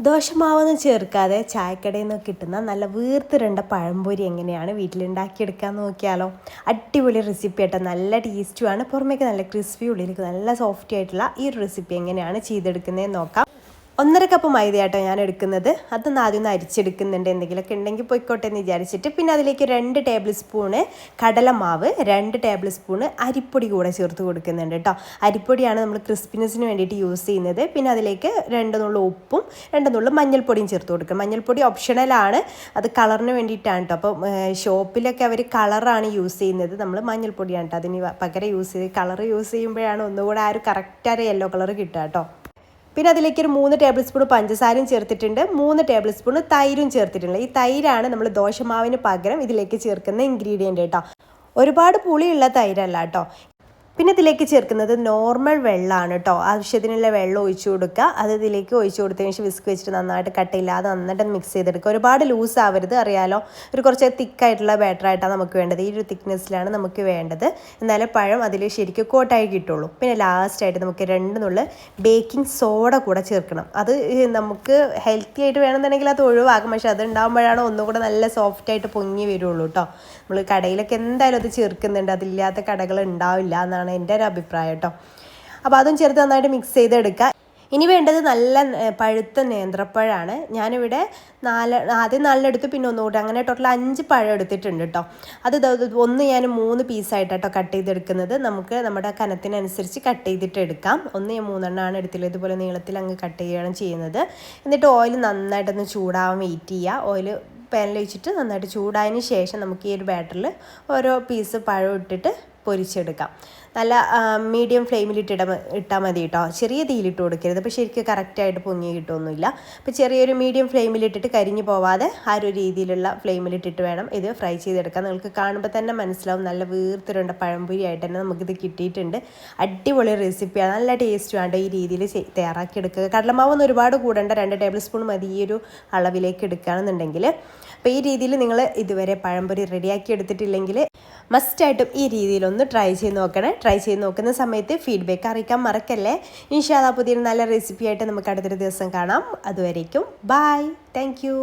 ദോശമാവൊന്നും ചേർക്കാതെ ചായക്കടയിൽ നിന്ന് കിട്ടുന്ന നല്ല വീർത്തിരണ്ട പഴംപൊരി എങ്ങനെയാണ് വീട്ടിലുണ്ടാക്കിയെടുക്കാൻ നോക്കിയാലോ. അടിപൊളി റെസിപ്പി ആയിട്ട് നല്ല ടേസ്റ്റുമാണ്, പുറമേക്ക് നല്ല ക്രിസ്പി, ഉള്ളിലേക്ക് നല്ല സോഫ്റ്റി ആയിട്ടുള്ള ഈ ഒരു റെസിപ്പി എങ്ങനെയാണ് ചെയ്തെടുക്കുന്നതെന്ന് നോക്കാം. 1.5 കപ്പ് മൈദയാട്ടോ ഞാൻ എടുക്കുന്നത്. അതൊന്ന് ആദ്യം ഒന്ന് അരിച്ചെടുക്കുന്നുണ്ട്, എന്തെങ്കിലുമൊക്കെ ഉണ്ടെങ്കിൽ പൊയ്ക്കോട്ടെ എന്ന് വിചാരിച്ചിട്ട്. പിന്നെ അതിലേക്ക് 2 ടേബിൾ സ്പൂണ് കടലമാവ്, 2 ടേബിൾ സ്പൂണ് അരിപ്പൊടി കൂടെ ചേർത്ത് കൊടുക്കുന്നുണ്ട് കേട്ടോ. അരിപ്പൊടിയാണ് നമ്മൾ ക്രിസ്പിനെസ്സിന് വേണ്ടിയിട്ട് യൂസ് ചെയ്യുന്നത്. പിന്നെ അതിലേക്ക് 2 നുള്ളു ഉപ്പും 2 നുള്ളു മഞ്ഞൾപ്പൊടിയും ചേർത്ത് കൊടുക്കുക. മഞ്ഞൾപ്പൊടി ഓപ്ഷണലാണ്, അത് കളറിന് വേണ്ടിയിട്ടാണ് കേട്ടോ. അപ്പോൾ ഷോപ്പിലൊക്കെ അവർ കളറാണ് യൂസ് ചെയ്യുന്നത്, നമ്മൾ മഞ്ഞൾപ്പൊടിയാണ് കേട്ടോ അതിന് പകരം യൂസ് ചെയ്ത്. കളർ യൂസ് ചെയ്യുമ്പോഴാണ് ഒന്നുകൂടെ ആ ഒരു കറക്റ്റായ യെല്ലോ കളർ കിട്ടുക കേട്ടോ. പിന്നെ അതിലേക്ക് ഒരു 3 ടേബിൾ സ്പൂൺ പഞ്ചസാരയും ചേർത്തിട്ടുണ്ട്, 3 ടേബിൾ സ്പൂൺ തൈരും ചേർത്തിട്ടുണ്ട്. ഈ തൈരാണ് നമ്മൾ ദോശമാവിന് പകരം ഇതിലേക്ക് ചേർക്കുന്ന ഇൻഗ്രീഡിയൻറ്റ് കേട്ടോ. ഒരുപാട് പുളിയുള്ള തൈരല്ല കേട്ടോ. പിന്നെ ഇതിലേക്ക് ചേർക്കുന്നത് നോർമൽ വെള്ളമാണ് കേട്ടോ. ആവശ്യത്തിനുള്ള വെള്ളം ഒഴിച്ചു കൊടുക്കുക. അത് ഇതിലേക്ക് ഒഴിച്ചു കൊടുത്തതിന് ശേഷം വിസ്ക് വെച്ചിട്ട് നന്നായിട്ട് കട്ടയില്ലാതെ നന്നായിട്ട് മിക്സ് ചെയ്തെടുക്കുക. ഒരുപാട് ലൂസ് ആവരുത്, അറിയാലോ. ഒരു കുറച്ച് തിക്കായിട്ടുള്ള ബാറ്ററായിട്ടാണ് നമുക്ക് വേണ്ടത്. ഈ ഒരു തിക്നെസ്സിലാണ് നമുക്ക് വേണ്ടത്, എന്നാലേ പഴം അതിൽ ശരിക്കും കോട്ടായി കിട്ടുള്ളൂ. പിന്നെ ലാസ്റ്റായിട്ട് നമുക്ക് 2 നുള്ളു ബേക്കിംഗ് സോഡ കൂടെ ചേർക്കണം. അത് നമുക്ക് ഹെൽത്തി ആയിട്ട് വേണമെന്നുണ്ടെങ്കിൽ അത് ഒഴിവാക്കും, പക്ഷെ അത് ഉണ്ടാകുമ്പോഴാണ് ഒന്നുകൂടെ നല്ല സോഫ്റ്റായിട്ട് പൊങ്ങി വരുള്ളൂ കേട്ടോ. നമ്മൾ കടയിലൊക്കെ എന്തായാലും അത് ചേർക്കുന്നുണ്ട്, അതില്ലാത്ത കടകൾ ഉണ്ടാവില്ല എന്നാണ് എൻ്റെ ഒരു അഭിപ്രായം കേട്ടോ. അപ്പോൾ അതും ചേർത്ത് നന്നായിട്ട് മിക്സ് ചെയ്തെടുക്കുക. ഇനി വേണ്ടത് നല്ല പഴുത്ത നേന്ത്രപ്പഴമാണ്. ഞാനിവിടെ ആദ്യം 4 എടുത്തു, പിന്നെ ഒന്നുകൂടി, അങ്ങനെ ടോട്ടൽ 5 പഴം എടുത്തിട്ടുണ്ട് കേട്ടോ. അത് ഒന്ന് ഞാൻ 3 പീസായിട്ടോ കട്ട് ചെയ്തെടുക്കുന്നത്. നമുക്ക് നമ്മുടെ കനത്തിനനുസരിച്ച് കട്ട് ചെയ്തിട്ട് എടുക്കാം. ഒന്ന് ഞാൻ 3 എണ്ണമാണ് എടുത്തില്ല, ഇതുപോലെ നീളത്തിൽ അങ്ങ് കട്ട് ചെയ്യുകയാണ് ചെയ്യുന്നത്. എന്നിട്ട് ഓയിൽ നന്നായിട്ടൊന്ന് ചൂടാവാൻ വെയിറ്റ് ചെയ്യുക. ഓയിൽ പാനിൽ വെച്ചിട്ട് നന്നായിട്ട് ചൂടായതിന് ശേഷം നമുക്ക് ഈ ഒരു ബാറ്ററിൽ ഓരോ പീസ് പഴം ഇട്ടിട്ട് പൊരിച്ചെടുക്കാം. നല്ല മീഡിയം ഫ്ലെയിമിൽ ഇട്ടാൽ മതി കേട്ടോ. ചെറിയ തീയിലിട്ട് കൊടുക്കരുത്, അപ്പോൾ ശരിക്കും കറക്റ്റായിട്ട് പൊങ്ങി കിട്ടുമൊന്നുമില്ല. അപ്പോൾ ചെറിയൊരു മീഡിയം ഫ്ലെയിമിലിട്ടിട്ട് കരിഞ്ഞു പോവാതെ ആ ഒരു രീതിയിലുള്ള ഫ്ലെയിമിലിട്ടിട്ട് വേണം ഇത് ഫ്രൈ ചെയ്തെടുക്കാൻ. നിങ്ങൾക്ക് കാണുമ്പോൾ തന്നെ മനസ്സിലാവും നല്ല വീർത്തിരുണ്ട പഴംപൊരി ആയിട്ട് തന്നെ നമുക്കിത് കിട്ടിയിട്ടുണ്ട്. അടിപൊളി റെസിപ്പിയാണ്, നല്ല ടേസ്റ്റുമാണ്. ഈ രീതിയിൽ തയ്യാറാക്കിയെടുക്കുക. കടലമാവൊന്നും ഒരുപാട് കൂടേണ്ട, 2 ടേബിൾ സ്പൂൺ മതി ഈ ഒരു അളവിലേക്ക് എടുക്കുകയാണെന്നുണ്ടെങ്കിൽ. അപ്പോൾ ഈ രീതിയിൽ നിങ്ങൾ ഇതുവരെ പഴംപൊരി റെഡിയാക്കി എടുത്തിട്ടില്ലെങ്കിൽ മസ്റ്റായിട്ടും ഈ രീതിയിലൊന്ന് ട്രൈ ചെയ്ത് നോക്കണേ. ട്രൈ ചെയ്ത് നോക്കുന്ന സമയത്ത് ഫീഡ്ബാക്ക് അറിയിക്കാൻ മറക്കല്ലേ. ഇൻഷാ അല്ലാഹ് പുതിയൊരു നല്ല റെസിപ്പി ആയിട്ട് നമുക്ക് അടുത്തൊരു ദിവസം കാണാം. അതുവരേക്കും ബൈ, താങ്ക് യു.